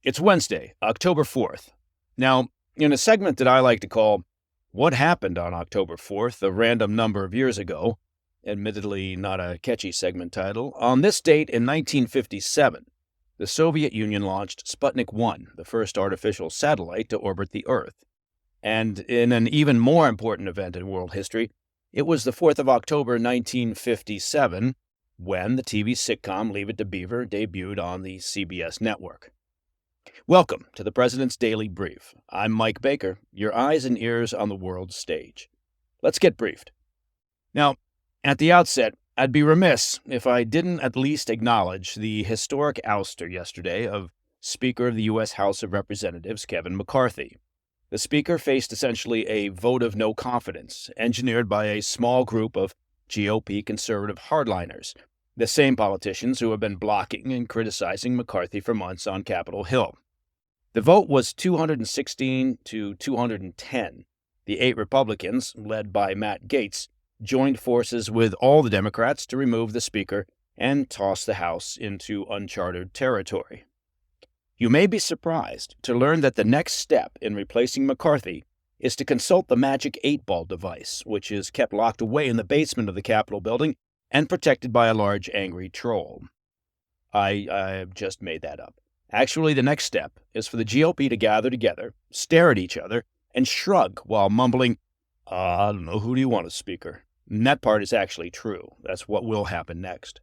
It's Wednesday, October 4th. Now, in a segment that I like to call What Happened on October 4th, a random number of years ago, admittedly not a catchy segment title, on this date in 1957, the Soviet Union launched Sputnik 1, the first artificial satellite to orbit the Earth. And in an even more important event in world history, it was the 4th of October 1957 when the TV sitcom Leave It to Beaver debuted on the CBS network. Welcome to the President's Daily Brief. I'm Mike Baker, your eyes and ears on the world stage. Let's get briefed. Now, at the outset, I'd be remiss if I didn't at least acknowledge the historic ouster yesterday of Speaker of the U.S. House of Representatives Kevin McCarthy. The Speaker faced essentially a vote of no confidence, engineered by a small group of GOP conservative hardliners, the same politicians who have been blocking and criticizing McCarthy for months on Capitol Hill. The vote was 216 to 210. The 8 Republicans, led by Matt Gaetz, joined forces with all the Democrats to remove the Speaker and toss the House into uncharted territory. You may be surprised to learn that the next step in replacing McCarthy is to consult the magic 8-ball device, which is kept locked away in the basement of the Capitol building and protected by a large angry troll. I just made that up. Actually, the next step is for the GOP to gather together, stare at each other, and shrug while mumbling, I don't know, who do you want as Speaker? And that part is actually true. That's what will happen next.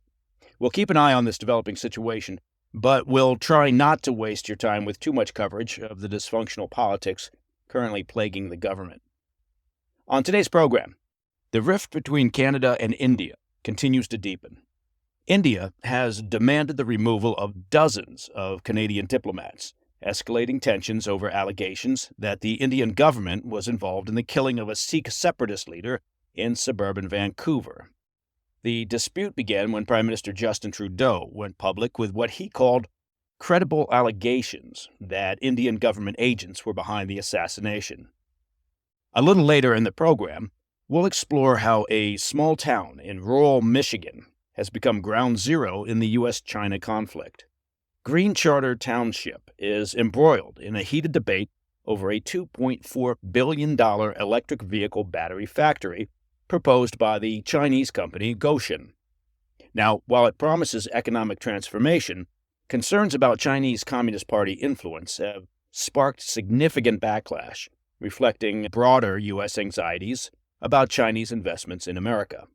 We'll keep an eye on this developing situation, but we'll try not to waste your time with too much coverage of the dysfunctional politics currently plaguing the government. On today's program, the rift between Canada and India continues to deepen. India has demanded the removal of dozens of Canadian diplomats, escalating tensions over allegations that the Indian government was involved in the killing of a Sikh separatist leader in suburban Vancouver. The dispute began when Prime Minister Justin Trudeau went public with what he called credible allegations that Indian government agents were behind the assassination. A little later in the program, we'll explore how a small town in rural Michigan has become ground zero in the U.S. China conflict. Green Charter Township is embroiled in a heated debate over a $2.4 billion electric vehicle battery factory proposed by the Chinese company Gotion. Now, while it promises economic transformation, concerns about Chinese Communist Party influence have sparked significant backlash, reflecting broader U.S. anxieties about Chinese investments in America.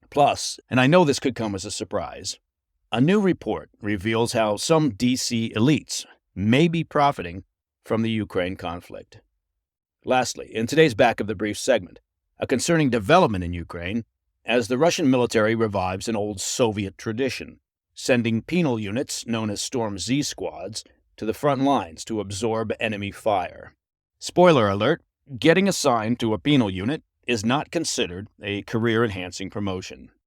Plus, and I know this could come as a surprise, a new report reveals how some D.C. elites may be profiting from the Ukraine conflict. Lastly, in today's Back of the Brief segment, a concerning development in Ukraine as the Russian military revives an old Soviet tradition, sending penal units known as Storm Z squads to the front lines to absorb enemy fire. Spoiler alert, getting assigned to a penal unit is not considered a career-enhancing promotion.